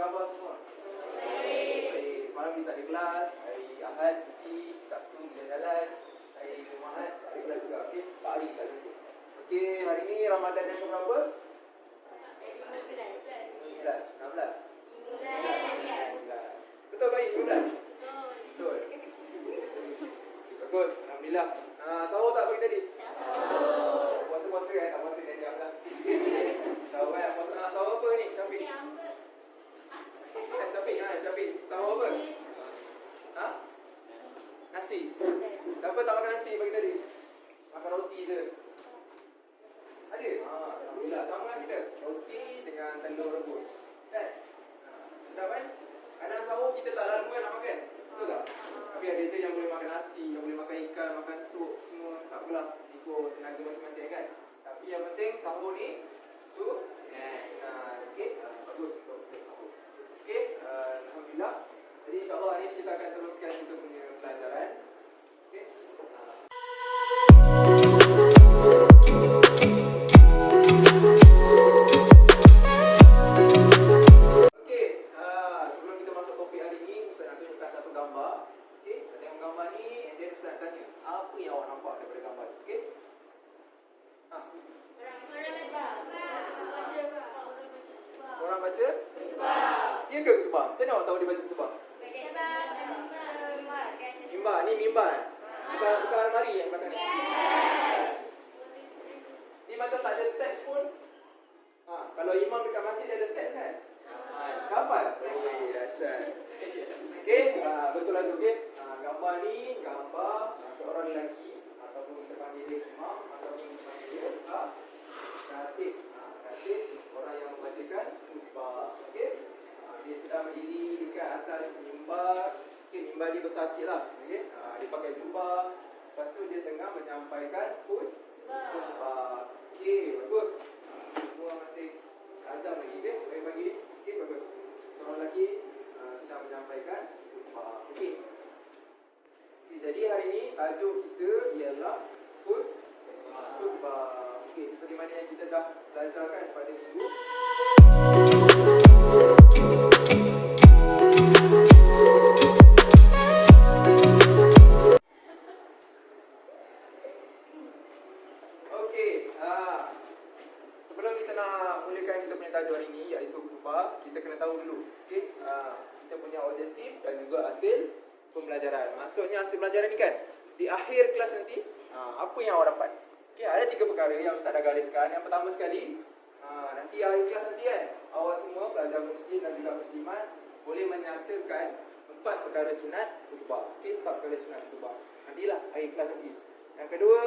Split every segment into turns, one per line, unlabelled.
khabar semua? Baik. Semalam kita tak ada kelas. Hari Ahad cuti, Sabtu jalan-jalan. Hari Jumaat tak ada kelas juga. Okey, 4 hari tak jumpa. Okey, hari ni Ramadan yang keberapa? 15, 16. Betul baik, 15. Betul. Bagus, alhamdulillah. Sahur tak pagi tadi? Puasa-puasa kan? Tak puasa dia diam lah. Sahur kan? Sahur apa ni? Syafiq? Syafiq. Sahur apa? Ha? Nasi? Kenapa tak makan nasi pagi tadi? Makan roti je. Ada? Alhamdulillah. Sama lah kita. Roti dengan telur rebus. Kan? Sedap kan? Kadang sahur kita tak lalu kan nak makan. Betul tak? Tapi ada je yang boleh makan nasi, yang boleh makan ikan, makan sup, semua. Tak apalah. Ikut tenaga masing-masing kan? Tapi yang penting sahur ni okey, bagus untuk sahur. Okey, alhamdulillah. Jadi insya-Allah hari ni kita akan teruskan kita punya pelajaran. Okey. Okey, sebelum kita masuk topik hari ni, Ustaz nak tunjukkan satu gambar. Okey, kita tengok gambar ni and then Ustaz nak tanya, apa yang awak nampak daripada gambar ni? Okey? Orang baca? Ya ke ketubah? Macam mana awak tahu dia baca ketubah? Mimbar. Ni mimbar. Bukan almari yang belakang ni. Ni macam tak ada teks pun. Kalau imam dekat masjid dia ada teks kan? Hafal? Dahsyat. Okey, betul lah tu. Okey. Gambar ni gambar seorang lelaki ataupun kita panggil dia imam ataupun kita panggil dia khatib. Khatib orang yang membacakan khutbah. Okey. Dia sedang berdiri dekat atas mimbar. Okey, mimbar dia besar sikit lah. Okey. Dia pakai jubah. Lepas tu dia tengah menyampaikan khutbah. Okey, bagus. Semua masih tajam lagi. Okey, bagi pagi ni. Okey, bagus. Seorang lelaki sedang menyampaikan khutbah. Okey. Jadi hari ni tajuk kita ialah khutbah. Okey, seperti mana yang kita dah belajarkan pada minggu. Okey, sebelum kita nak mulakan kita punya tajuk hari ni iaitu khutbah, kita kena tahu dulu. Okey, kita punya objektif dan juga hasil pembelajaran. Maksudnya hasil pelajaran ni kan, di akhir kelas nanti, apa yang awak dapat? Okay, ada 3 perkara yang Ustaz dah gariskan. Yang pertama sekali, nanti akhir kelas nanti kan, awak semua pelajar muslim dan juga muslimat boleh menyatakan 4 perkara sunat khutbah. Okey, 4 perkara sunat khutbah. Nantilah akhir kelas nanti. Yang kedua,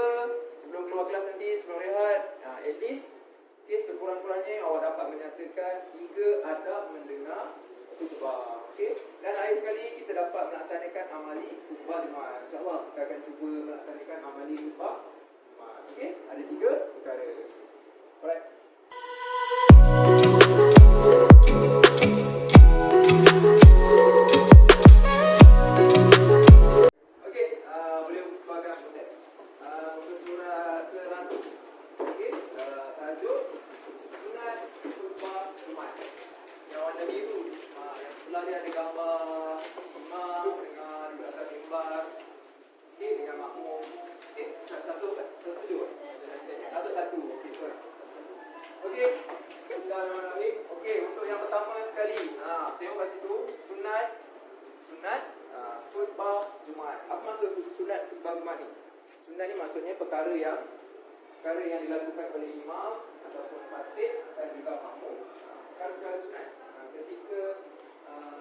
sebelum keluar kelas nanti, sebelum rehat, at least sekurang-kurangnya awak dapat menyatakan 3 adab mendengar khutbah. Okey, dan akhir sekali kita dapat melaksanakan amali khutbah Jumaat. InsyaAllah kita akan cuba melaksanakan amali khutbah Jumaat. Okey, ada 3 perkara. Alright. Okey, boleh bukakan teks. Muka surah 100. Okey, tajuk sunat khutbah Jumaat. Yang warna biru. Yang sebelah dia ada gambar imam dengan di atas mimbar. Okey, dengan makmum. Okey, satu je. Atau satu. Okey, betul. Okey. Bismillahirrahmanirrahim. Okey, untuk yang pertama sekali, tengok kat situ, sunat khutbah Jumaat. Apa maksud sunat khutbah Jumaat ni? Sunat ni maksudnya perkara yang dilakukan oleh imam ataupun khatib dan juga makmum. Perkara sunat ketika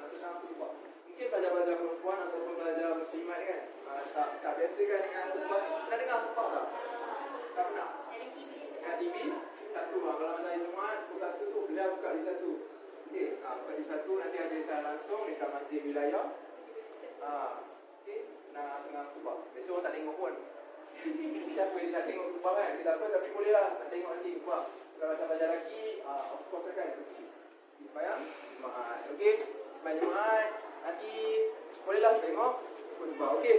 sedang khutbah. Mungkin pelajar-pelajar perempuan ataupun pelajar muslimat kan, tak biasa kan dengan khutbah. Pernah dengar khutbah tak? Tak pernah? Kat TV satu. Kalau macam hari Jumaat pukul 1 tu beliau buka di 1. Okey, buka di 1 nanti ada siaran langsung dekat masjid wilayah. Okey, tengah khutbah. Biasa orang tak tengok pun. Siapa yang nak tengok khutbah kan? Kita apa tapi boleh lah nak tengok nanti khutbah. Kalau macam pelajar lelaki, of course kan pergi sembahyang Jumaat. Okey, sembahyang Jumaat nanti bolehlah tengok khutbah. Okey.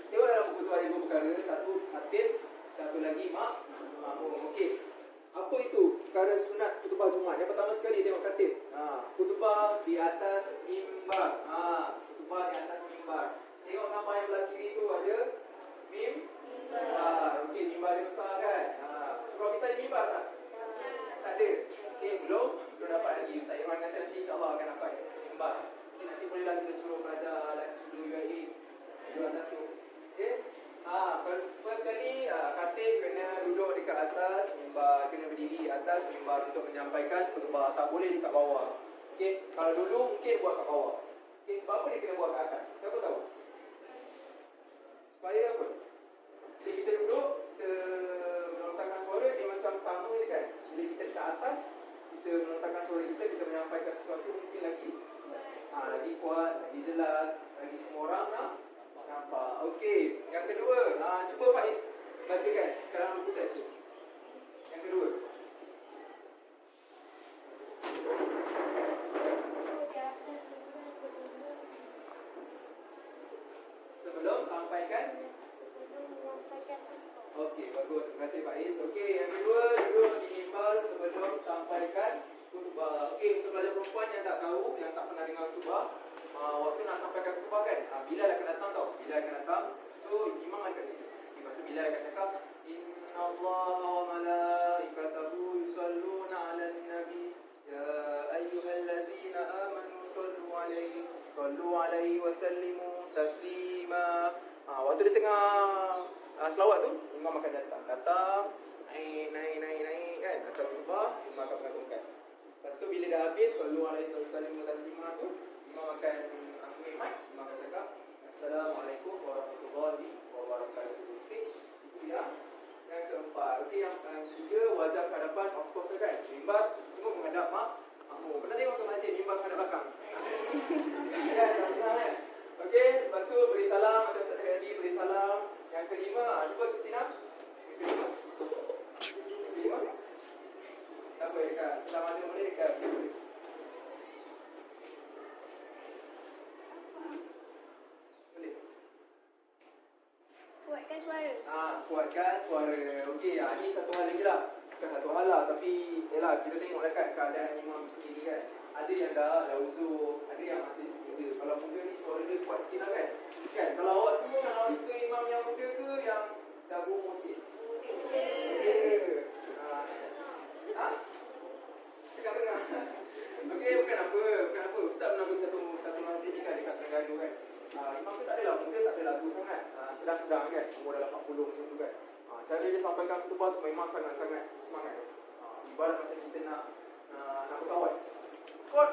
Tengok dalam buku tu ada 2 perkara, satu khatib, satu lagi makmum. Okey. Apa itu perkara sunat khutbah Jumaat. Yang pertama sekali tengok khatib. Khutbah di atas mimbar. Khutbah di atas mimbar. Tengok gambar yang belah kiri tu ada mimbar. Okey, mimbar dia besar kan? Surau kita ada mimbar tak? Tak ada. Okey, belum dapat lagi. Ustaz Irwan kata nanti insya-Allah akan dapat mimbar. Okay, nanti bolehlah kita suruh pelajar lelaki dulu UAE duduk atas tu. Okey. First kali khatib kena duduk dekat atas mimbar, kena berdiri di atas mimbar untuk menyampaikan khutbah. Tak boleh dekat bawah. Okey, kalau dulu mungkin buat kat bawah. Okey, sebab apa dia kena buat kat atas? Siapa tahu? Supaya apa? Bila kita duduk, kita melontarkan suara, dia macam sama je kan? Bila kita dekat atas, kita melontarkan suara kita menyampaikan sesuatu mungkin lagi kuat, lagi jelas, lagi semua orang nampak. Okey, yang kedua, cuba Faiz bacakan dalam buku teks tu. Yang kedua. Sebelum sampaikan. Okey, bagus. Terima kasih Faiz. Okey, yang kedua, duduk di mimbar sebelum sampaikan khutbah. Okey, untuk pelajar perempuan yang tak tahu, yang tak pernah dengar khutbah, waktu nak sampaikan khutbah kan, Bilal akan datang tau. Bilal akan datang. So, imam ada kat sini. Okay, lepas tu Bilal akan cakap, Innallaha wa malaikatahu yusalluna 'alan nabi ya ayyuhallazina amanu sallu 'alaihi wa sallimu taslima. Waktu dia tengah selawat tu, imam akan datang naik kan, datang khutbah, imam akan pegang tongkat. Lepas tu bila dah habis sallu 'alaihi wa sallimu taslima tu, imam akan ambil mic, imam akan cakap Assalamualaikum warahmatullahi wabarakatuh. Okey, itu yang keempat. Okey, yang ketiga, wajah ke hadapan, of course kan. Mimbar semua menghadap makmum. Pernah tengok tu masjid mimbar menghadap belakang? Kan? Okey, lepas tu beri salam macam Ustaz cakap tadi, beri salam. Yang kelima, cuba Kristina. Yang kelima. Tak apa, dekat sama ada boleh dekat.
Kuatkan suara.
Kuatkan suara. Okey, ini satu hal lagi lah. Bukan satu hal lah, tapi yalah, kita tengok lah kan keadaan imam sendiri kan. Ada yang dah uzur, ada yang masih muda. Kalau muda ni suara dia kuat sikit lah kan. Kan, kalau awak semua kan, awak suka imam yang muda ke yang dah berumur sikit? Muda. Tengah-tengah. Okey, bukan apa. Ustaz pernah pergi satu masjid ni kan dekat Terengganu kan. Imam tu tak adalah muda, tak ada lagu sangat. Sedang-sedang kan, umur dalam 40 macam tu kan. Cara dia sampaikan khutbah tu memang sangat-sangat semangat. Ibarat macam kita nak berkawan. Kot.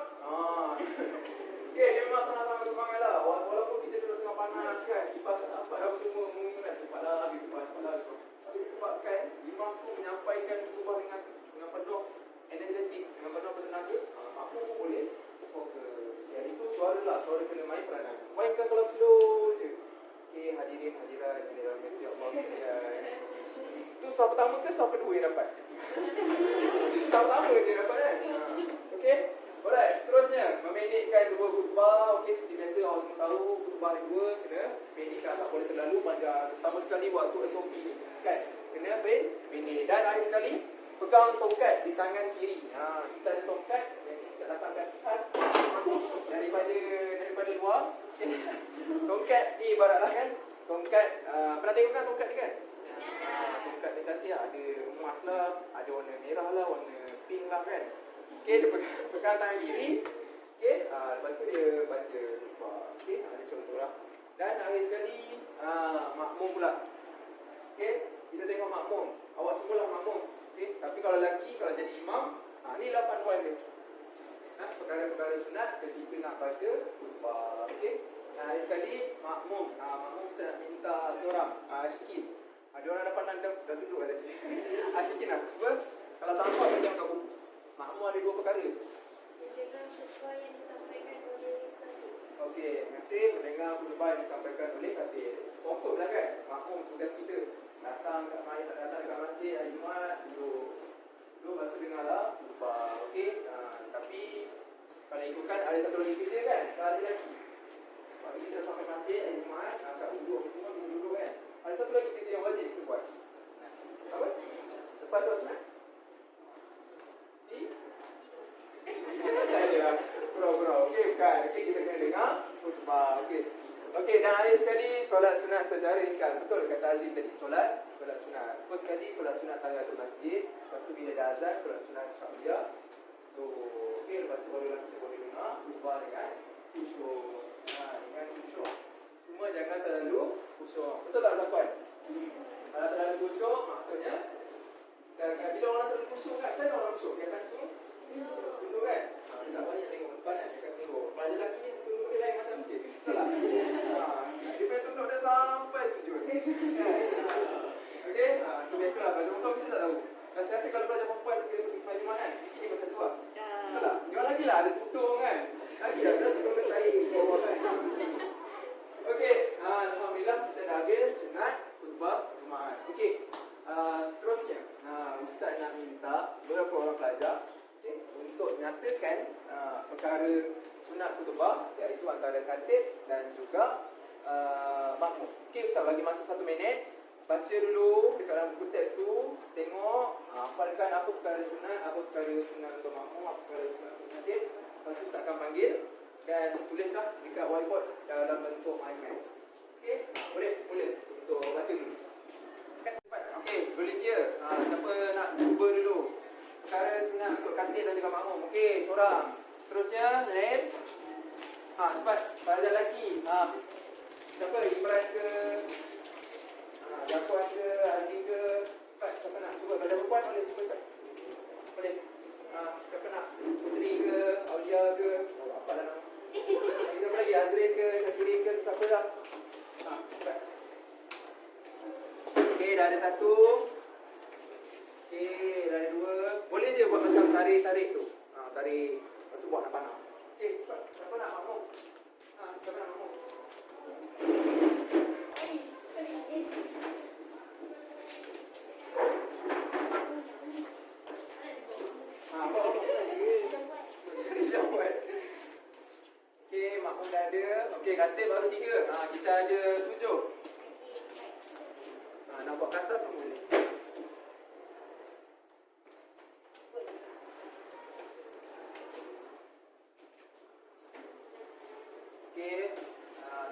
Okay, dia memang sangat-sangat semangat lah. Walaupun kita duduk tengah panas kan, kipas apa semua mengumumkan cepatlah gitu, cepatlah gitu. Tapi disebabkan imam tu menyampaikan khutbah dengan penuh energetik, dengan penuh bertenaga, aku pun boleh fokus. Yang itu suara lah, suara kena main peranan. Mainkan kalau slow je. Okay, hadirin hadirat yang dirahmati Allah sekalian. Itu sah pertama ke sah kedua yang dapat? Sah pertama je dapat kan? Okay, alright, seterusnya memendekkan dua khutbah. Okay, seperti biasa awak semua tahu khutbah dua kena pendekkan, tak boleh terlalu panjang. Terutama sekali waktu SOP ni kan, kena pendek. Dan akhir sekali pegang tongkat di tangan kiri. Kita ada tongkat yang bisa datangkan khas daripada luar. Tongkat ni ibaratlah kan, tongkat pernah tengok kan tongkat ni kan? Tongkat dia cantik lah, ada emas lah, ada warna merah lah, warna pink lah kan. Okay, dia pegang tangan kiri. Okay, lepas tu dia baca khutbah. Okay, ada contoh lah. Dan akhir sekali makmum pula. Okay, kita tengok makmum. Awak semualah makmum. Okay, tapi kalau lelaki, kalau jadi imam, ni 8 poin dia. Perkara-perkara sunat ketika nak baca khutbah. Okay, akhir sekali makmum. Makmum saya nak minta seorang, Ashikin. Ada orang dapat dah duduk kat tadi. Ashikin lah, cuba. Kalau tampak dia tengok kat buku. Makmum ada dua perkara.
Mendengar khutbah yang disampaikan oleh khatib.
Okey, terima kasih. Mendengar khutbah yang disampaikan oleh khatib. Confirm lah kan? Makmum tugas kita. Datang kat masjid, tak datang dekat masjid, hari Jumaat, duduk. Lepas tu dengarlah khutbah. Okey, tapi kalau ikutkan ada satu lagi kerja kan? Kalau ada lagi. Kalau kita sampai masjid, hari Jumaat, kat duduk semua, duduk kan? Ada satu lagi kerja yang wajib kita buat. Apa? Lepas solat sunat? sunat secara ringkas. Betul kata Azim tadi. Solat sunat. First kali solat sunat tahiyatul masjid. Lepas tu bila dah azan solat sunat qabliyah. So, okey, lepas tu barulah kita boleh dengar khutbah dengan khusyuk. Dengan khusyuk. Cuma jangan terlalu khusyuk. Betul tak tuan-tuan? Kalau terlalu khusyuk maksudnya bila orang terlalu khusyuk kan, macam mana orang khusyuk? Dia akan tunduk kan? Dia tak banyak tengok depan kan, dia akan tunduk. Pelajar lelaki ni tunduk dia lain macam sikit. Betul tak? Dia punya tunduk dia sampai sujud. Okey? Itu biasalah. Pelajar perempuan mesti tak tahu. Rasa-rasa kalau pelajar perempuan dia pergi Ismail Jumat kan, dia macam tu lah. Betul tak? Dia orang lagi lah ada tudung kan. Lagi lah, dia tudung dia tarik ke bawah kan. Okey, alhamdulillah kita dah habis sunat khutbah Jumaat. Okey. Seterusnya, ustaz nak minta beberapa orang pelajar untuk nyatakan perkara sunat khutbah, iaitu antara khatib dan juga makmum. Okey, ustaz bagi masa 1 minit. Baca dulu dekat dalam buku teks tu, tengok, hafalkan apa perkara sunat, apa perkara sunat untuk makmum, apa perkara sunat untuk khatib. Lepas tu ustaz akan panggil dan tulislah dekat whiteboard dalam bentuk iPad. Okey, boleh untuk baca dulu. Okey, volunteer. Siapa nak cuba dulu perkara sunat untuk khatib dan juga makmum? Okey, seorang. Seterusnya, lain. Cepat. Pelajar lelaki. Siapa? Imran ke? Jakuan ke? Aziz ke? Cepat. Siapa nak cuba? Pelajar perempuan boleh cuba cepat. Boleh. Siapa nak? Puteri ke? Aulia ke? Apa dah nama? Siapa lagi? Azrin ke? Syakirin ke? Siapa dah? Cepat. Okey, dah ada 1. Okey, dah ada 2. Boleh je buat macam tarik-tarik tu. Tarik. Lepas tu buat nak panah. Okey, cepat. Siapa nak makmum? Siapa nak makmum? Okey, makmum dah ada. Okey, khatib baru 3. Kita ada 7. Nak buat kata semua boleh. Okey,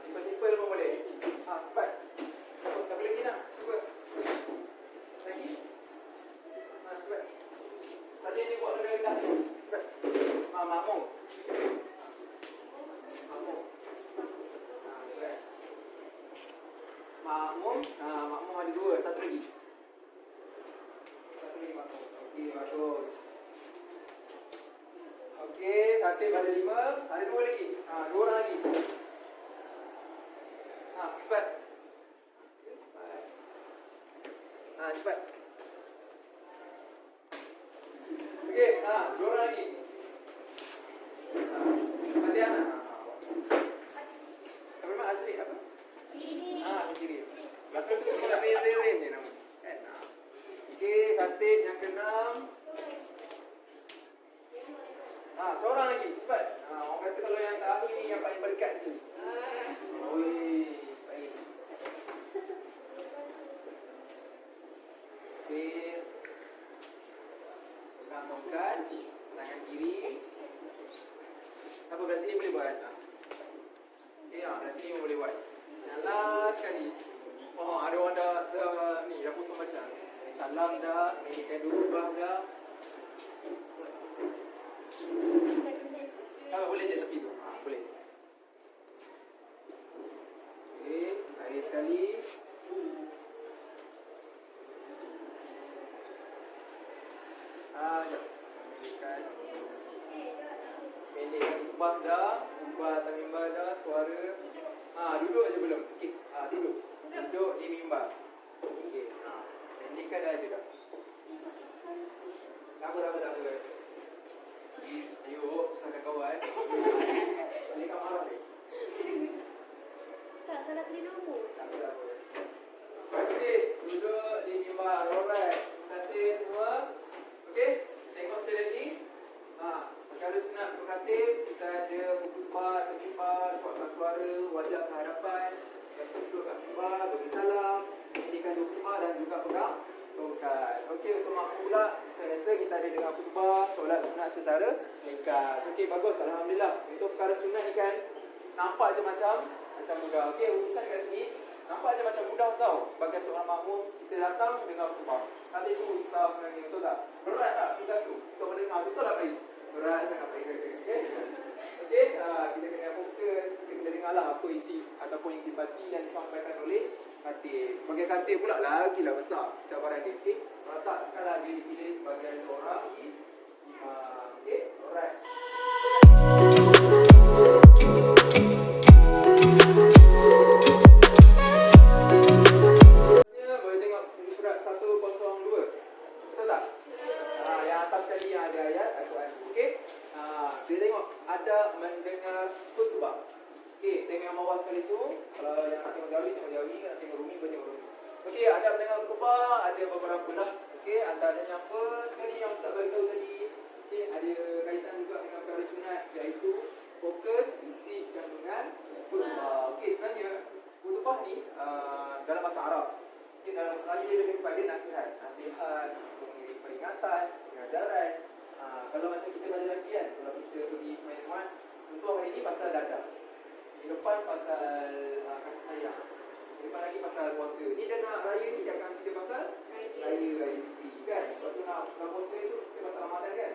simple-simple pun boleh. Cepat. Siapa lagi nak? Cuba. Lagi? Cepat. Tadi dia buat rendah. Cepat. Makmum. Makmum ada 2. Satu lagi makmum. Okey, bagus. Okey, khatib ada 5. Ada 2 lagi. 2 orang lagi. Cepat. Cepat. Okey, 2 orang lagi. Fatihah nak? Apa nama Azri? Apa? Kiri. Belakang tu semua rain je nama. Kan? Okey, khatib yang ke-6. Seorang lagi. Cepat. Orang kata kalau yang terakhir ni yang paling dekat sekali. Baik. Okey. Pegang tongkat. Tangan kiri. Apa belah sini boleh buat? Okey, belah sini pun boleh buat. Yang last sekali. Ada orang dah potong macam. Salam dah, medikan dulu dah. Boleh je tepi tu. Boleh. Okey, akhir sekali. Jom. Pendekkan ubah dah, ubah atas mimbar dah, suara. Duduk je belum. Okey, duduk. Duduk di mimbar. Okey. Pendekkan dah ada dah. Tak apa. Ayo, susahkan kawan. Pendekkan marah ni.
Tak salah pilih nombor.
Tak apa. Okey, duduk di mimbar. Alright. Terima kasih semua. Okey, tengok sekali lagi. Perkara sunat untuk khatib, kita ada khutbah, mimbar, kuatkan suara, wajah ke hadapan, lepas duduk kat mimbar, beri salam, pendekkan khutbah dan juga pegang tongkat. Okey, untuk makmum pula, kita rasa kita ada dengar khutbah, solat sunat secara ringkas. Okey, bagus. Alhamdulillah. Untuk perkara sunat ni kan, nampak je macam mudah. Okey, urusan kat sini, Nampak je macam mudah tau. Sebagai seorang makmum, kita datang dengar khutbah. Tapi susah sebenarnya, betul tak? Berat tak tugas tu? Untuk mendengar, betul tak Faiz? Berat sangat Faiz. Okay? Okay, kita kena fokus. Kita kena dengar lah apa isi ataupun intipati yang disampaikan oleh khatib. Sebagai khatib pula lagilah besar cabaran dia. Okay? Kalau tak, takkanlah dia dipilih sebagai seorang imam. Okay? Alright. Boleh tengok muka surat 102. Betul tak? Yang atas sekali yang ada ayat Al-Quran. Okey. Kita tengok ada mendengar khutbah. Okey, tengok yang bawah sekali tu. Kalau yang nak tengok Jawi, nak tengok Rumi, tengok Rumi. Okey, ada mendengar khutbah, ada beberapa lah. Okey, antaranya first sekali yang Ustaz bagi tahu tadi. Okey, ada kaitan juga dengan perkara sunat, iaitu fokus isi kandungan khutbah. Okey, sebenarnya khutbah ni dalam bahasa Arab. Okey, dalam bahasa Arab dia lebih kepada nasihat, memberi peringatan, pengajaran. Kalau macam kita belajar lagi kan, kalau kita pergi main-main, contoh hari ni pasal dada. Di depan pasal kasih sayang. Di depan lagi pasal puasa. Ni dah nak raya ni dia akan cerita pasal raya Fitri kan. Waktu nak puasa tu cerita pasal Ramadan kan.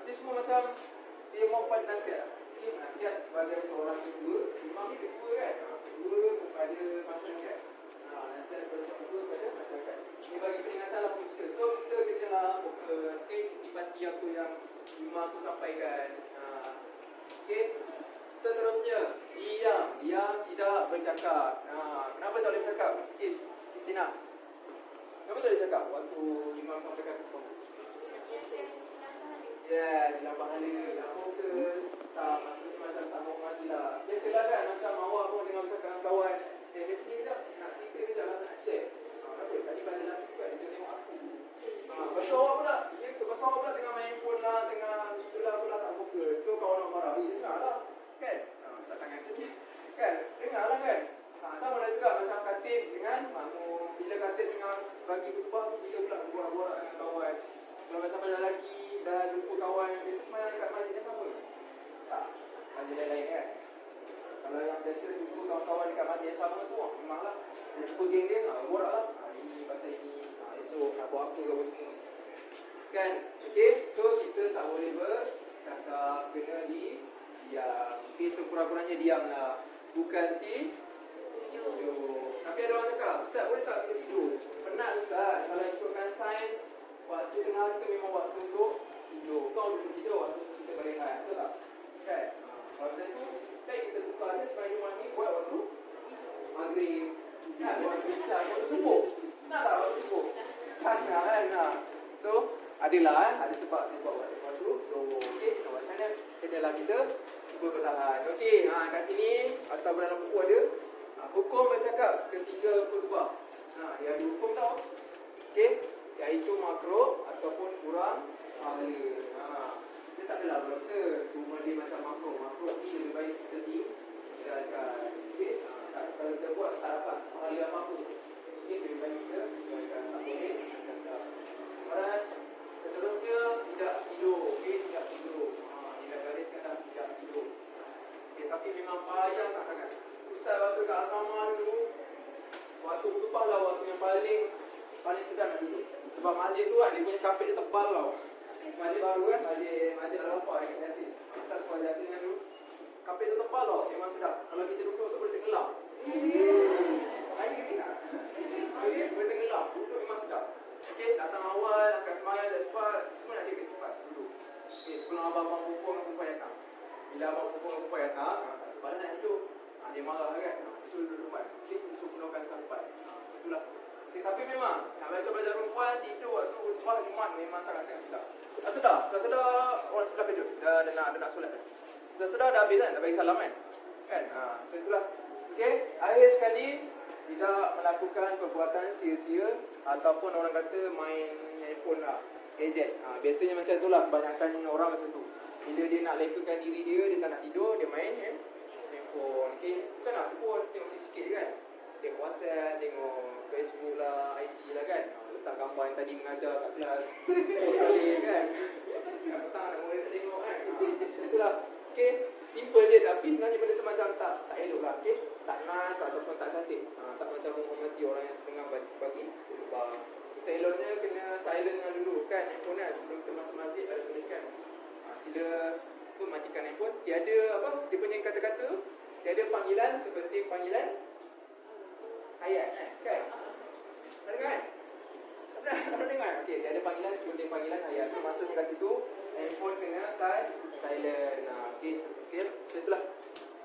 Dia semua macam dia mau pada nasihat. Ini nasihat sebagai seorang ketua. Imam ni ketua kan. Ketua kepada masyarakat. Nasihat kepada seorang ketua kepada masyarakat. Ini bagi peringatan lah untuk kita. So kita kena fokus sikit intipati apa yang imam tu sampaikan. Okay. Seterusnya, diam tidak bercakap. Kenapa tak boleh bercakap? Istina. Kenapa tak boleh bercakap waktu imam sampaikan khutbah? Ya, dalam pahala. Tak fokus. Tak, maksudnya macam tak mau mati lah. Biasalah kan, macam awak pun dengar bercakap dengan kawan. Biasanya kejap, nak cerita kejap lah, nak share. Kenapa? Tadi pada lelaki juga, dia tengok aku. Pasal awak pula, pasal awak pula tengah main phone lah, tengah itulah pula tak fokus. So kawan nak marah, dengar lah. Kan? Masak tangan macam ni. Kan? Dengar lah kan? Sama lah juga macam khatib dengan makmum. Bila khatib dengan bagi khutbah tu, kita pula borak-borak dengan kawan. Kalau macam pada lelaki dah jumpa kawan, biasa semayang dekat masjid yang sama. Tak? Masjid lain kan? Kalau yang biasa jumpa kawan-kawan dekat masjid yang sama tu, memanglah dia jumpa geng dia, borak lah. Ini pasal ini, esok nak buat apa ke apa semua. Kan? Okay? So kita tak boleh bercakap, kena diam. Okay, sekurang-kurangnya diamlah. Bukan tidur. Tapi ada orang cakap, Ustaz boleh tak kita tidur? Penat Ustaz, kalau ikutkan sains, waktu tengah hari tu memang waktu untuk tidur. Kau dulu tidur, waktu tu kita berehat. Betul tak? Kan? Kalau macam tu, baik kita tukar je sepanjang rumah ni buat waktu maghrib. Kan? Waktu isyak, waktu subuh. Nak tak waktu subuh? Kan? So, ada sebab dia buat waktu tu. So, okay, so macam mana? Kenalah kita cuba bertahan. Okey, kat sini atau dalam buku ada hukum bercakap ketika khutbah. Dia ada hukum tau. Okey, iaitu makruh ataupun kurang pahala. Dia tak adalah berdosa. Cuma dia macam makruh. Makruh ni lebih baik kita tinggalkan. Okey, kalau kita buat tak dapat pahala makruh. Okey, lebih baik kita tinggalkan. Tak boleh bercakap. Alright. Seterusnya tidak tidur. Okey, tidak tidur. Gariskan dah tidak tidur. Okay, tapi memang payah sangat. Ustaz waktu kat asrama dulu, waktu khutbah lah waktu yang paling sedap nak tidur. Sebab masjid tu kan, dia punya kapit dia tebal tau. Masjid baru kan, masjid Al-Wafah dekat Yasin. Ustaz sekolah Yasin kan dulu. Kapit tu tebal tau, memang sedap. Kalau kita duduk tu boleh tenggelam. Hari ni tak? Okay, boleh tenggelam. Duduk memang sedap. Okay, datang awal, akan semayang, dah sempat, semua nak cek tempat dulu. Okay, sebelum abang-abang perempuan datang. Bila abang perempuan datang, balas nak tidur. Dia marah kan. Suruh duduk depan. Okay, suruh penuhkan sampai. Itulah. Okay, tapi memang nak belajar perempuan tidur waktu khutbah Jumaat memang sangat-sangat sedap. Tak sedar orang sebelah kejut. Dia nak solat. Sedar dah habis kan, dah bagi salam kan. So itulah. Okay, akhir sekali tidak melakukan perbuatan sia-sia ataupun orang kata main handphone lah. Gadget. Biasanya macam itulah, kebanyakan orang macam tu. Bila dia nak lekakan diri dia tak nak tidur, dia main handphone. Okay, bukan nak pun tengok sikit-sikit je kan. Tengok WhatsApp, tengok Facebook lah, IG lah kan. Letak gambar yang tadi mengajar kat kelas. Post balik kan. Kat petang nak mula nak tengok kan. Itulah. Okay, Simple je, tapi sebenarnya benda tu macam tak elok lah, okey. Tak nice ataupun tak cantik. Tak macam menghormati orang yang tengah bagi khutbah. Seeloknya kena silent lah dulu kan handphone kan, sebelum kita masuk masjid ada tuliskan. Sila pun matikan handphone. Tiada apa, dia punya kata-kata, tiada panggilan seperti panggilan ayat kan? Tak dengar kan? Tak pernah dengar? Okey, tiada panggilan seperti panggilan ayat. So maksudnya kat situ handphone kena silent. Okey, so itulah.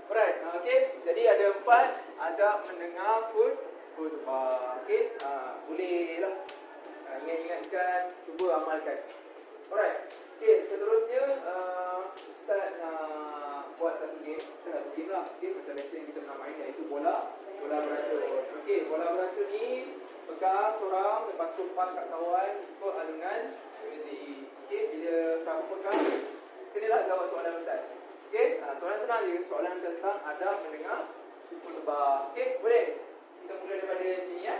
Alright, okey. Jadi ada 4 adab mendengar khutbah. Okey, boleh lah. Ingat-ingatkan, cuba amalkan. Alright. Okey, seterusnya Ustaz nak buat satu game. Satu game lah. Okey, macam biasa yang kita pernah main, iaitu bola beracun. Okey, bola beracun ni pegang seorang, lepas tu pas kat kawan, ikut alunan muzik. Okey, bila siapa pegang, kenalah jawab soalan Ustaz. Okey, soalan senang je. Soalan tentang adab mendengar khutbah. Okey, boleh? Kita mula daripada sini ya.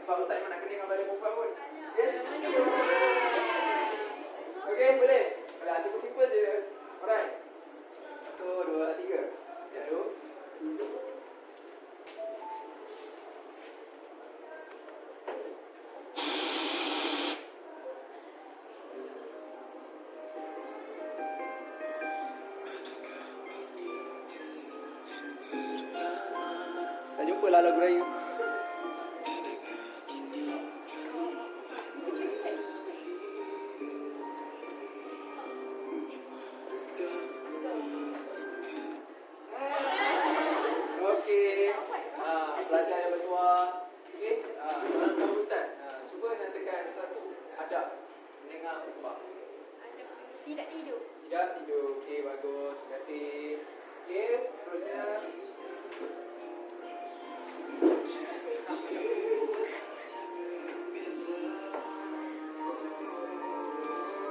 Sebab Ustaz memang nak kena dengan balik perempuan pun. Okey? Okey, boleh? Boleh, simple je. Alright. 1, 2, 3. Ya, dulu. Tak jumpa lah lagu raya. Pelajar yang bertuah. Okey, soalan pertama Ustaz. Cuba nyatakan satu adab mendengar khutbah.
Tidak tidur.
Tidak tidur. Okey, bagus. Terima kasih. Okey, seterusnya.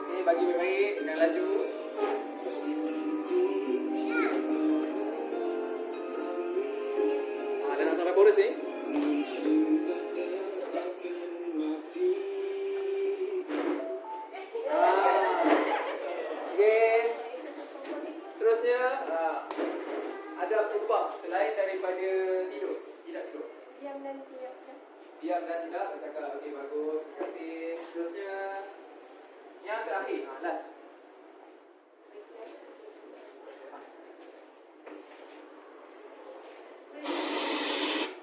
Okey, bagi baik-baik. Jangan laju. Dah nak sampai chorus ni. Okey. Seterusnya adab khutbah selain daripada tidur. Tidak tidur.
Diam dan tidak.
Diam dan tidak bercakap. Okey, bagus. Terima kasih. Seterusnya yang terakhir, last.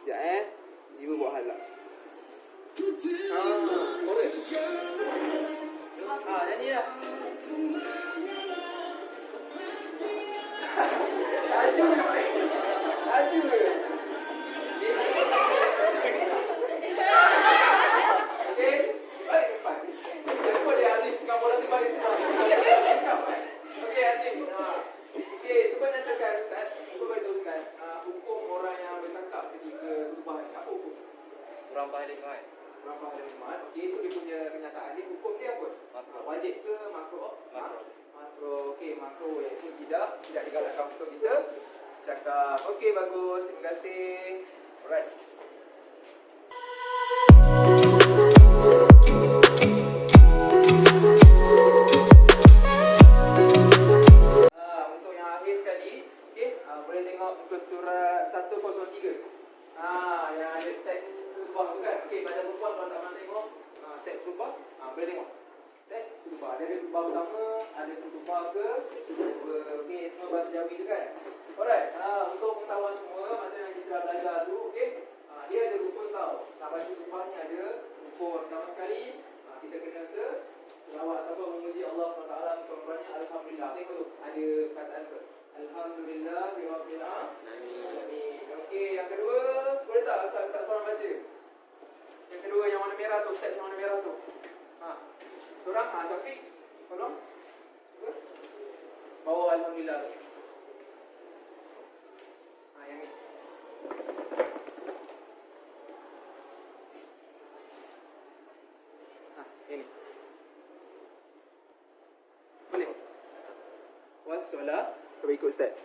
Sekejap Ibu buat hal lah. Chorus. Nyanyi lah. Laju. Laju. Okey. Baik, sempat. Kenapa dia Azim pegang bola tu balik semua? Okey, Azim. Okey, cuba nyatakan Ustaz. Cuba beritahu Ustaz. Hukum orang yang bercakap ketika khutbah ni. Apa hukum?
Kurang pahala Jumaat.
Kurang pahala Jumaat. Okey, itu dia punya kenyataan dia. Hukum dia apa?
Makruh.
Wajib ke makruh?
Makruh.
Makruh. Okey, makruh iaitu tidak digalakkan untuk kita cakap. Okey, bagus. Terima kasih. Alright. Untuk yang akhir sekali, okey, boleh tengok muka surat 103. Yang ada teks khutbah tu kan. Okey, baca perempuan kalau tak pernah tengok teks khutbah, boleh tengok. Teks khutbah. Ada khutbah pertama, ada khutbah kedua. Okey, semua bahasa Jawi tu kan. Alright. Untuk pengetahuan semua, macam yang kita dah belajar tu, okey. Dia ada rukun tau. Nak baca khutbah ni ada rukun. Pertama sekali, kita kena selawat ataupun memuji Allah SWT sekurang-kurangnya alhamdulillah. Tengok tu, ada kataan apa? Alhamdulillah rabbil alamin. Okey, yang kedua, boleh tak Ustaz minta seorang baca? Yang kedua yang warna merah tu, teks yang warna merah tu. Seorang, Syafiq, tolong. Cuba. Bawa alhamdulillah tu. Yang ni. Ini. Boleh? Wassalam. Cuba ikut Ustaz.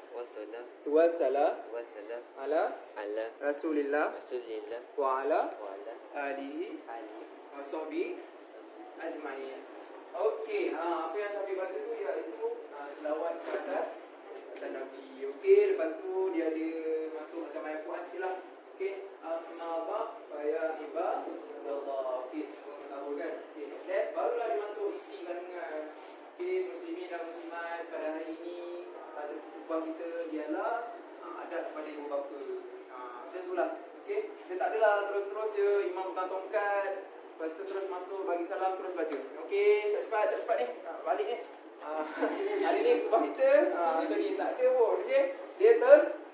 Wassalam ala Rasulillah wa ala alihi wa sahbihi ajma'in. Okey, apa yang Syafiq baca tu iaitu selawat ke atas kata Nabi. Okey, lepas tu dia ada masuk macam ayat Quran sikit lah. Okey, amma ba' faya ibadallah. Okey, semua tahu kan? Okey, then barulah dia masuk isi kandungan. Okey, muslimin dan muslimat, pada hari ini pada khutbah kita ialah adab kepada ibu bapa. Macam itulah. Okey, dia tak adalah terus-terus je imam pegang tongkat, lepas tu terus masuk bagi salam terus baca. Okey, cepat-cepat ni. Balik ni. Hari ni khutbah kita macam ni, tak ada pun. Okey, dia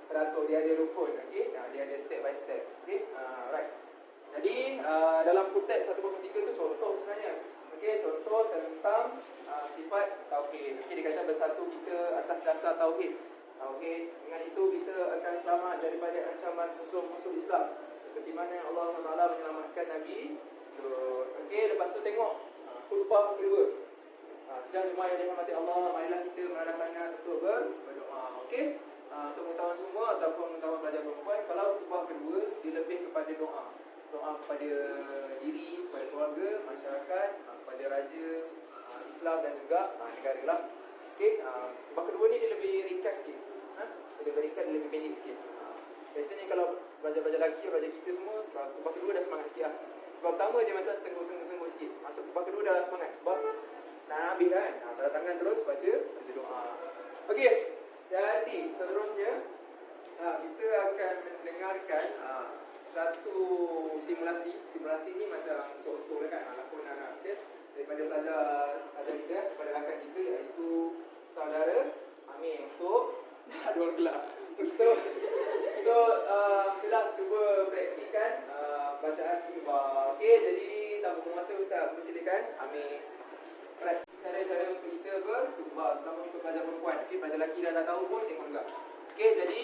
teratur, dia ada rukun. Okey, dia ada step by step. Okey, right. Jadi dalam konteks 103 tu contoh sebenarnya. Okey, contoh tentang sifat tauhid. Okey, dia kata bersatu kita atas dasar tauhid. Okey, dengan itu kita akan selamat daripada ancaman musuh-musuh Islam. Seperti mana Allah SWT menyelamatkan Nabi. So, okey, lepas tu tengok khutbah kedua. Sedang jemaah yang dirahmati Allah, marilah kita menadahkan tangan untuk berdoa. Okey, untuk pengetahuan semua ataupun pengetahuan pelajar perempuan, kalau khutbah kedua dia lebih kepada doa. Doa kepada diri, kepada keluarga, masyarakat, kepada raja, Islam dan juga negara lah. Okey, khutbah kedua ni dia lebih ringkas sikit. Dia lebih ringkas, dia lebih pendek sikit. Biasanya kalau pelajar-pelajar lelaki, pelajar kita semua, khutbah kedua dah semangat sikit lah. Khutbah pertama je macam sengguh-sengguh sikit. Masuk khutbah kedua dah semangat sebab nak habis kan. Tanda tangan terus baca doa. Okey, jadi seterusnya kita akan mendengarkan satu simulasi. Simulasi ni macam contoh lah kan, lakon anak kita daripada pelajar kita kepada rakan kita, iaitu saudara Amir untuk ada orang gelak untuk kita cuba praktikkan bacaan khutbah. Okey, jadi tanpa masa Ustaz, persilakan Amir. Alright, cara-cara untuk kita berkhutbah, terutama untuk pelajar perempuan. Okey, pelajar lelaki dah tahu pun tengok juga. Okey, jadi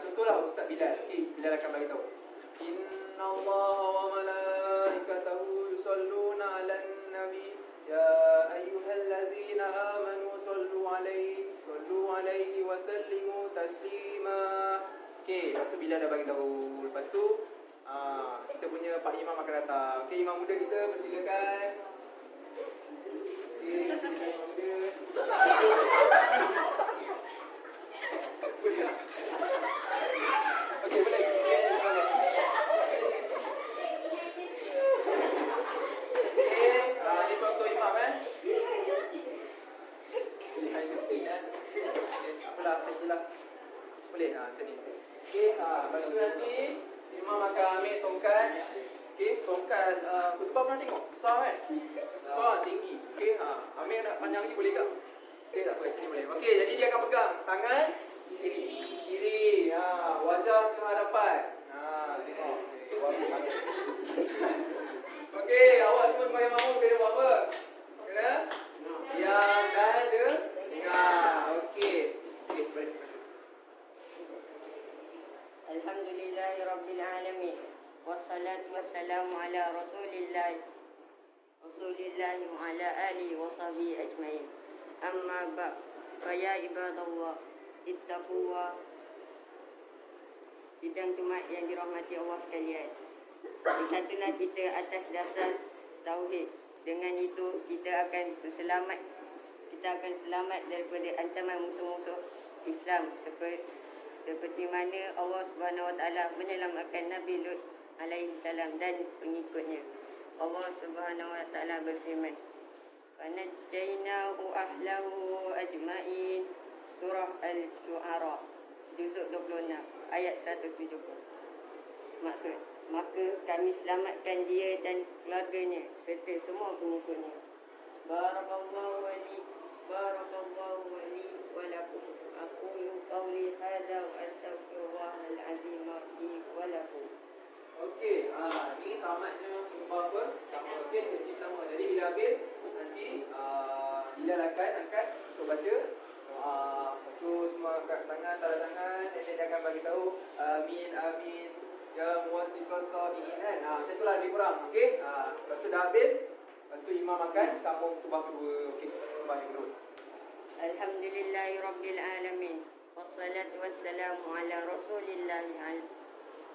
contohlah Ustaz Bilal. Okey, Bilal akan bagi tahu. Innallaha wa malaikatahu yusalluna 'alan nabi ya ayyuhallazina amanu sallu 'alaihi wa sallimu taslima. Okey, lepas tu Bilal dah bagi tahu. Lepas tu kita punya Pak Imam akan datang. Okey, imam muda kita persilakan. Okey, imam muda. Okey, boleh. Ini contoh imam behind the scene apalah macam ni lah. Boleh macam ni. Okey, lepas tu nanti imam akan ambil tongkat. Okey, tongkat khutbah pernah tengok? Besar kan? Besar, tinggi. Okey, ambil nak panjang lagi boleh tak? Okey, tak apa, sini boleh. Okey, jadi dia akan pegang tangan kiri. Wajah ke hadapan. Tengok. Okey, awak semua sebagai makmum kena buat apa? Kena diam dan dengar. Okey. Okey, boleh masuk.
Alhamdulillahirabbil alamin. Wassalatu wassalamu ala Rasulillah wa ala alihi wa sahbihi ajmain. Amma ba'd. Fa ya ibadallah, ittaqullah. Sidang Jumaat yang dirahmati Allah sekalian. Bersatulah kita atas dasar tauhid. Dengan itu kita akan selamat daripada ancaman musuh-musuh Islam, seperti mana Allah Subhanahu Wa Taala menyelamatkan Nabi Lut alaihi salam dan pengikutnya. Allah Subhanahu Wa Taala berfirman, "Fanajjaynahu ahlahu ajma'in." Surah Al-Syu'ara juzuk 26 ayat 170. Maksud, maka kami selamatkan dia dan keluarganya serta semua pengikutnya. Barakallahu li wa lakum. Aqulu qawli hadza wa astaghfirullahal azim li wa lakum.
Okey, ini tamatnya khutbah apa? Okey, sesi pertama. Jadi bila habis nanti Bilal akan angkat untuk baca doa. So semua angkat tangan, tanda tangan, dan dia akan bagi tahu amin amin ya muwaffiqal qaimin kan. Macam itulah lebih kurang. Okey. Lepas tu dah habis, lepas tu imam akan sambung khutbah kedua. Okey, khutbah yang kedua.
Alhamdulillahirabbil alamin. Wassalatu wassalamu ala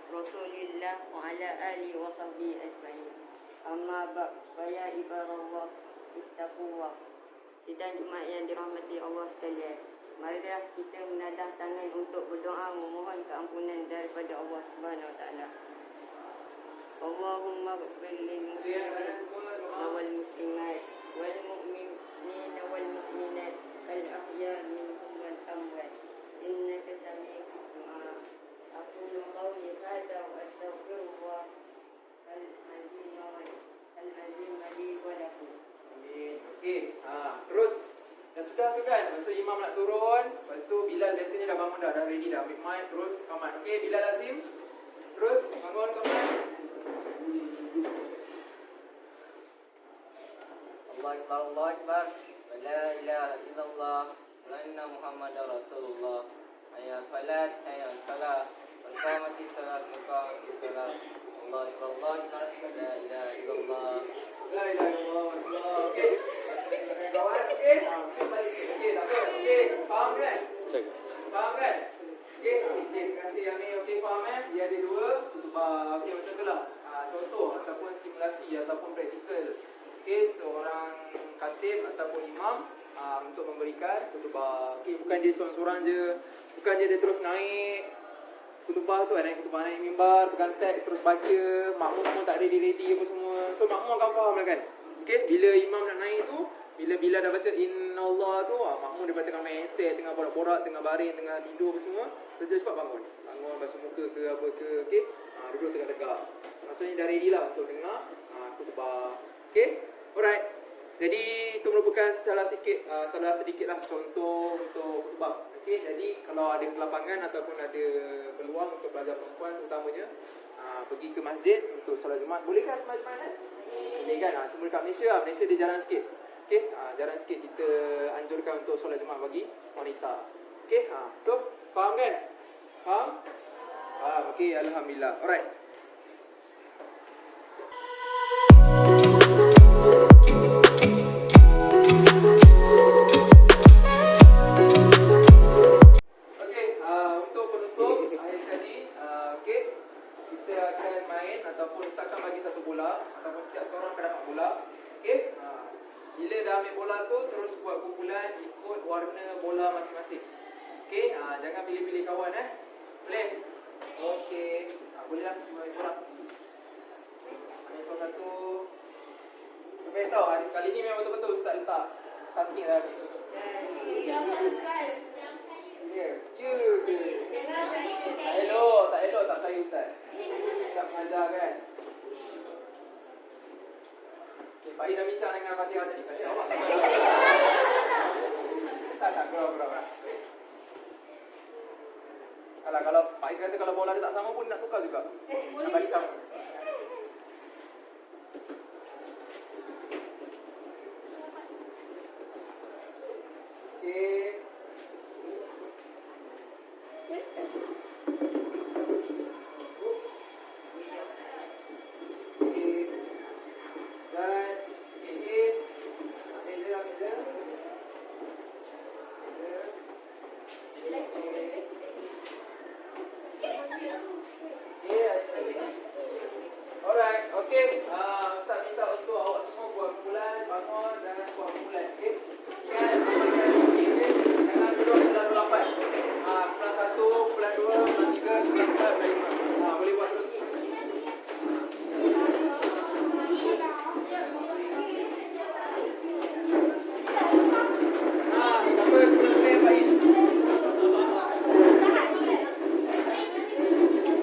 Rasulillah wa ala alihi wa sahbihi ajmain. Amma ba'd, fa ya ibadallah, ittaqullah. Sidang Jumaat yang dirahmati Allah sekalian. marilah kita menadah tangan untuk berdoa memohon keampunan daripada Allah Subhanahu Wa Taala. Allahumma ighfir lil muslimin wal muslimat wal mu'minin wal mu'minat al ahya minhum wal amwat innaka sami'ud du'a. Aqulu qawli hadha wa astaghfirullah al-azim li wa lakum.
Amin. Okey. Terus dah sudah tu kan. Masa imam nak turun, lepas tu Bilal biasanya dah bangun dah ready dah ambil mic terus qamat. Okey, Bilal Azim. Terus bangun qamat.
Allah Akbar. La ilaha illallah wa anna Muhammadar Rasulullah. Hayya salat, hayya salat. Qamati salat, qamati salat. Allah Akbar, Allah Akbar. La ilaha illallah.
La ilaha illallah. Okey. Kawan, okey. Okey, balik sikit. Okey, tak apa. Okey, faham kan? Faham kan? Okey, terima kasih Amir. Okey, faham Dia ada dua kutubah. Okey, macam tu lah. Contoh ataupun simulasi ataupun praktikal. Okey, seorang khatib ataupun imam untuk memberikan kutubah. Okey, bukan dia seorang-seorang je. Bukan dia terus naik kutubah tu, naik kutubah, naik mimbar, pegang teks terus baca. Makmum pun tak ready apa semua. So makmum akan faham lah kan. Okey, bila imam nak naik tu, bila dah baca innallah tu, makmum dia tengah main handset, tengah borak-borak, tengah baring, tengah tidur apa semua, terus cepat bangun. Bangun basuh muka ke apa ke, okey. Duduk tegak-tegak. Maksudnya dah ready lah untuk dengar kutubah. Okey. Alright. Jadi itu merupakan salah sedikit lah contoh untuk kutubah. Okey, jadi kalau ada kelapangan ataupun ada peluang untuk pelajar perempuan terutamanya pergi ke masjid untuk solat Jumaat. Bolehkah solat Jumaat kan? Boleh kan? Cuma dekat Malaysia dia jarang sikit. Okey, jarang sikit kita anjurkan untuk solat Jumaat bagi wanita. Okey, so faham kan? Faham? Okey, alhamdulillah. Alright. Jangan pilih-pilih kawan Plan. Okey. Bolehlah cuma bola. Ambil satu. Sampai tahu kali ni memang betul-betul ustaz letak something lah ni.
Jangan Ustaz.
Ya. Tak elok tak saya ustaz. Tak mengajar kan. Okey, Pak dah bincang dengan Fatihah tadi. Fatihah awak sama. Tak gerak. Kalau Pak Is kata kalau bola dia tak sama pun nak tukar juga. Nak bagi sama. Okey. Ustaz minta untuk awak semua buat kumpulan, bangun dan buat kumpulan. Okey. Ingat amalkan ini. Jangan duduk terlalu lambat. Kumpulan 1, kumpulan 2, kumpulan 3, kumpulan 4, kumpulan 5. Boleh buat terus. Siapa kumpulan Faiz?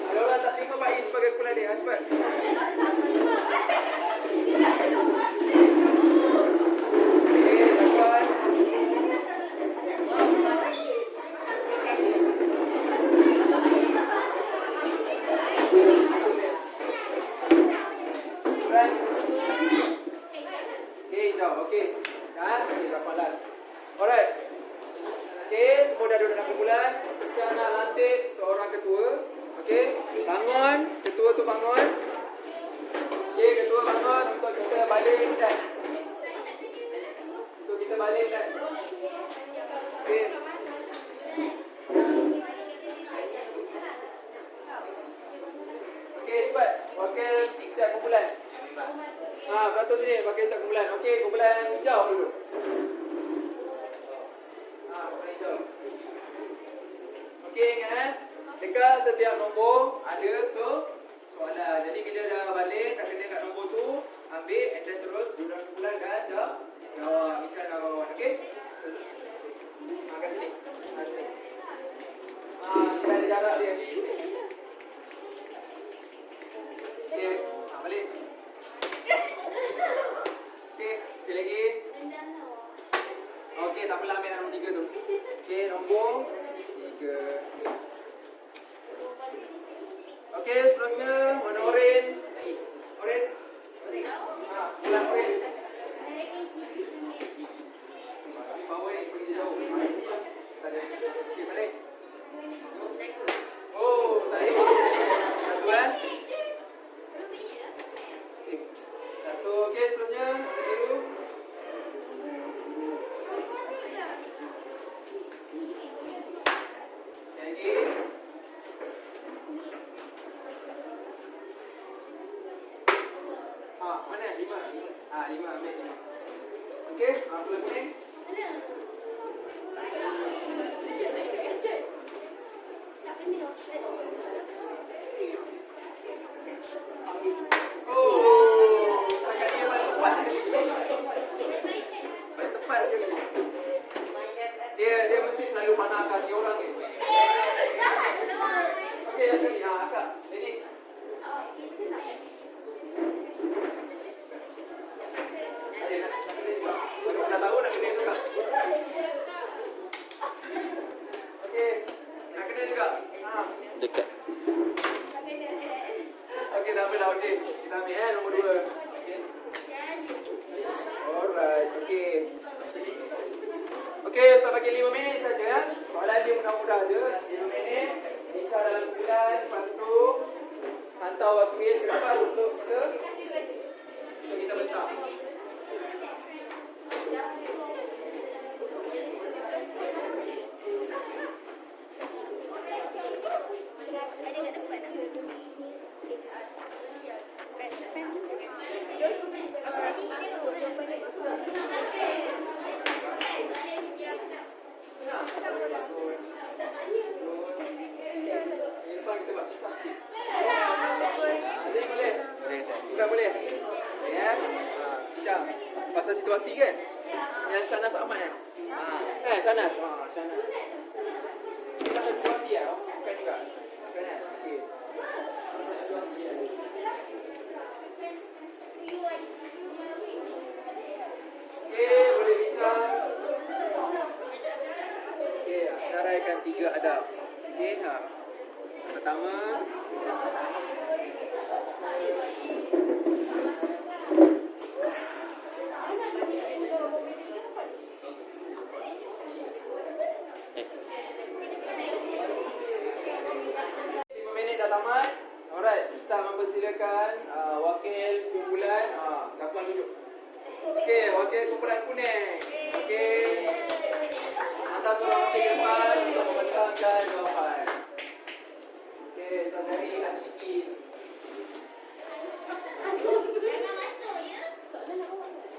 Ada orang tak terima Faiz sebagai kumpulan dia, cepat. Beratur sini, pakai setiap kumpulan. Okey, kumpulan hijau dulu. Kumpulan hijau. Dekat setiap nombor ada soalan. Jadi bila dah balik, dah kena kat nombor tu, ambil and then terus duduk kumpulan dan dah jawab. Bincang dengan kawan. Okey? Kat sini. Kat sini. Kita ada jarak dia di sini. Okey. Balik. Okey. Sekali lagi. Okey, tak apalah ambil nombor 3 tu. Okey, nombor 3. Okey, seterusnya warna oren. Oren. Bulan oren. Bawah ni pergi jauh. Tak ada. Okey, balik. Oh, saya. Satu Okey. Satu. Okey, seterusnya warna biru. Lagi. Mana? 5. 5 ambil 5. Okey, apa lagi ni? Oh, agak dia paling tepat sekali. Paling tepat sekali. Dia mesti selalu panah kaki orang ni. Okey, yang sekali. Akak. Ladies. Dah tahu nak kena juga. Okey, nak kena juga.
Dekat.
Okey, tak apalah. Okey, kita ambil nombor 2. Alright, okey. Okey, Ustaz bagi 5 minit saja ya. Soalan dia mudah-mudah je. 5 minit. Bincang dalam bulan, lepas tu hantar wakil ke depan untuk kita bentak. Kita buat susah sikit. Jadi boleh? Sudah boleh? Ya. Bincang pasal situasi kan? Yang Shanas Ahmad kan? Kan Shanas? Shanas. Ini pasal situasi ya? Bukan juga? Bukan kan? Okey. Pasal situasi ya? Okey, boleh bincang. Okey, senaraikan 3 adab. Okey, pertama, dah tamat. Alright, Ustaz mempersilakan wakil kumpulan. Siapa yang tunjuk? Okey, wakil kumpulan kuning. Okey. Hantar seorang wakil ke depan untuk membentangkan jawapan. Okey, saudari Ashikin.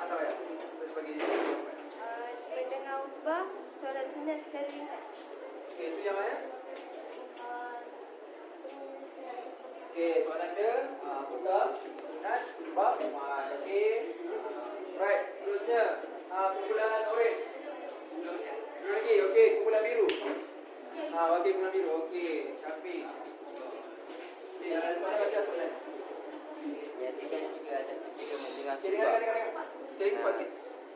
Atau ya? Terus bagi jawapan.
Mendengar khutbah, solat sunat secara ringkas.
Okey, itu yang mana? Okey, soalan dia khutbah, sunat, khutbah, okey. Right, seterusnya kumpulan oren. Lagi, okey, kumpulan biru. Wakil kumpulan biru, okey. Syafiq. Okey, ada soalan baca soalan.
Nyatakan 3 adab ketika mendengar
Okey,
khutbah.
dengar. Sekali cepat sikit.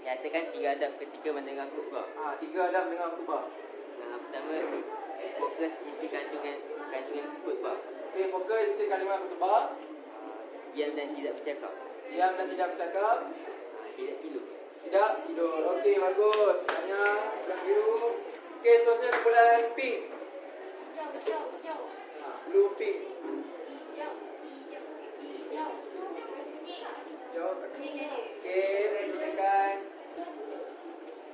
Nyatakan 3 adab ketika mendengar khutbah.
3 adab dengan khutbah.
Yang pertama, fokus isi kandungan khutbah.
Okey, fokus isi kalimat khutbah.
Diam dan tidak bercakap.
Diam dan tidak bercakap.
Tidak tidur.
Tidak tidur. Okey, bagus. Tanya kumpulan biru. Okey, seterusnya kumpulan pink. Blue pink. Jawab. Okey, silakan.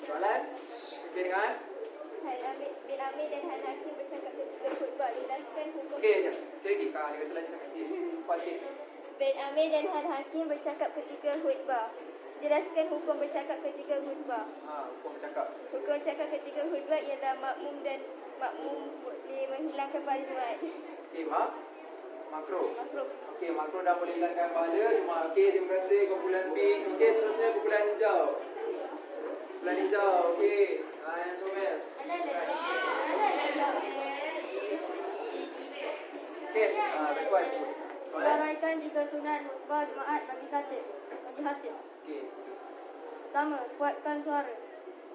Soalan? Okey, dengar.
Bin Amir dan Han Hakim bercakap ketika khutbah, jelaskan hukum.
Okey, sekali lagi. Dia kata lagi sangat. Kuat sikit.
Bin Amir dan Han Hakim bercakap ketika khutbah. Jelaskan hukum bercakap ketika khutbah.
Hukum bercakap.
Hukum bercakap ketika khutbah ialah makmum dan makmum boleh menghilangkan pahala Jumaat.
Okey, makro.
Makruh.
Okey, makro dah boleh hilangkan pahala Jumaat. Okey, terima kasih kumpulan pink. Okey, seterusnya kumpulan hijau. Kumpulan hijau, okey. Yang comel. Okey, Rekwan. Soalan?
Uraikan 3 sunat khutbah Jumaat bagi khatib.
Okey.
Pertama, kuatkan suara.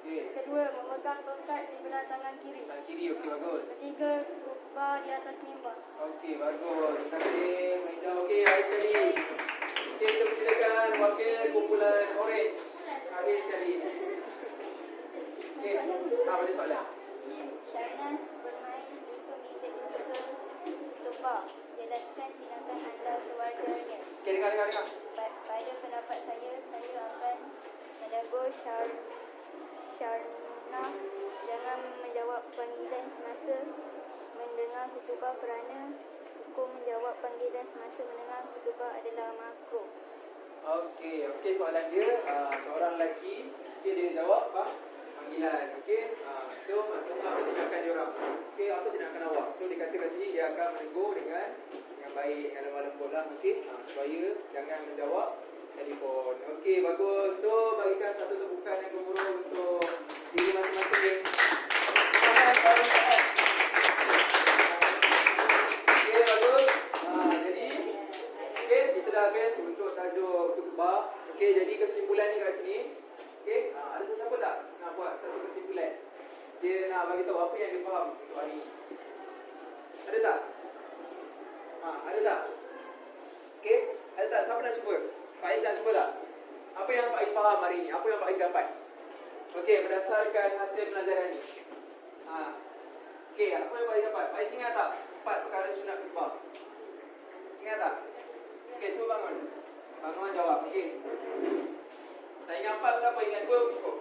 Okey.
Kedua, memegang tongkat di belah tangan kiri.
Tangan kiri, okey, bagus.
Ketiga, khutbah di atas mimbar.
Okey, bagus. Terima kasih, Maisa. Okey, akhir sekali. Okey, kita persilakan wakil kumpulan orange. Akhir sekali. Okey, ada soalan?
Syarnas bermain di pemilik ketika khutbah. Jelaskan tindakan anda sewajarnya.
Okey, dengar.
Pada pendapat saya akan menegur Syarna jangan menjawab panggilan semasa mendengar khutbah kerana hukum menjawab panggilan semasa mendengar khutbah adalah makruh.
Okey, soalan dia seorang lelaki, dia jawab panggilan. Okey. So maksudnya apa tindakan dia orang? Okey, apa tindakan awak? So dia kata kat sini dia akan menegur dengan baik, dengan lemah lembut lah. Okey. Supaya jangan menjawab telefon. Okey, bagus. So bagikan satu tepukan yang gemuruh untuk diri masing-masing. Okey, bagus. Jadi kita dah habis untuk tajuk khutbah. Okey, jadi kesimpulan ni kat sini. Okey, ada sesiapa tak nak buat satu kesimpulan? Dia nak bagi tahu apa yang dia faham untuk hari ni. Ada tak? Ada tak? Okey, ada tak? Siapa nak cuba? Pak Ais nak cuba tak? Apa yang Pak Ais faham hari ni? Apa yang Pak Ais dapat? Okey, berdasarkan hasil pelajaran ni. Okey, apa yang Pak Ais dapat? Pak Ais ingat tak? 4 perkara sunat khutbah. Ingat tak? Okey, cuba bangun. Bangun jawab. Okey. Tak ingat 4 tu apa? Ingat 2 cukup.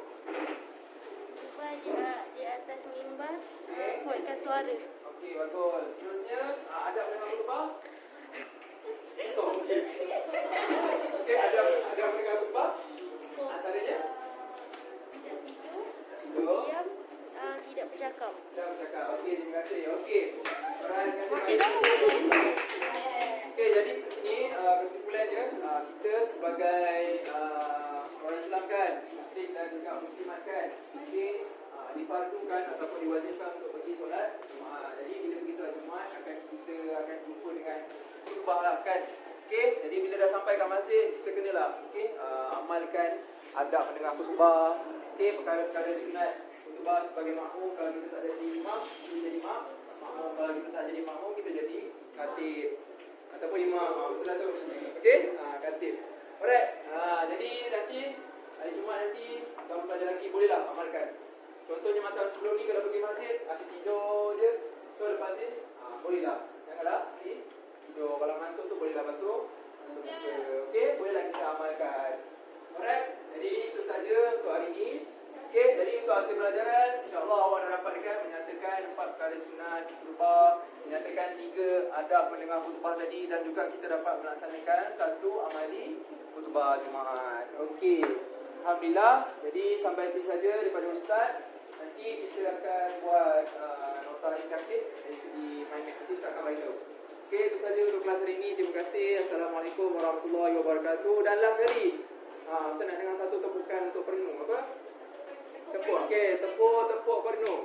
Khutbah di atas mimbar,
Okey.
kuatkan suara.
Okey, bagus. Seterusnya, adab dengan khutbah. So, okey, adab dengan khutbah. Antaranya?
Diam, tidak bercakap.
Jangan bercakap. Okey, terima kasih. Okey. Terima kasih. Okey, jadi ke sini kesimpulannya kita sebagai orang Islam kan, Muslim dan juga Muslimat kan, difardukan ataupun diwajibkan untuk pergi solat Jumaat. Jadi bila pergi solat Jumaat kita akan jumpa dengan khutbah lah kan. Okey, jadi bila dah sampai kat masjid kita kenalah amalkan adab mendengar khutbah. Okey, perkara-perkara sunat khutbah sebagai makmum. Kalau kita tak jadi imam, kita jadi makmum. Kalau kita tak jadi makmum, kita jadi khatib ataupun imam. Betul tak tu? Okey, khatib. Alright. Jadi nanti hari Jumaat nanti dalam pelajaran lagi bolehlah amalkan. Contohnya macam sebelum ni kalau pergi masjid, asyik tidur je. So lepas ni bolehlah. Janganlah tidur. Kalau ngantuk tu bolehlah basuh muka. Okey, bolehlah kita amalkan. Alright. Jadi itu saja untuk hari ini. Okey, jadi untuk hasil pelajaran, insya-Allah awak dah dapatkan menyatakan 4 perkara sunat khutbah, menyatakan 3 adab mendengar khutbah tadi dan juga kita dapat melaksanakan 1 amali khutbah Jumaat. Okey. Alhamdulillah. Jadi sampai sini saja daripada ustaz. Nanti kita akan buat nota indikatif dari segi main aktif akan bagi tahu. Okey, itu saja untuk kelas hari ini. Terima kasih. Assalamualaikum warahmatullahi wabarakatuh. Dan last kali, Ustaz nak dengar satu tepukan untuk perenung. Apa? Tepuk. Okey, tepuk perenung.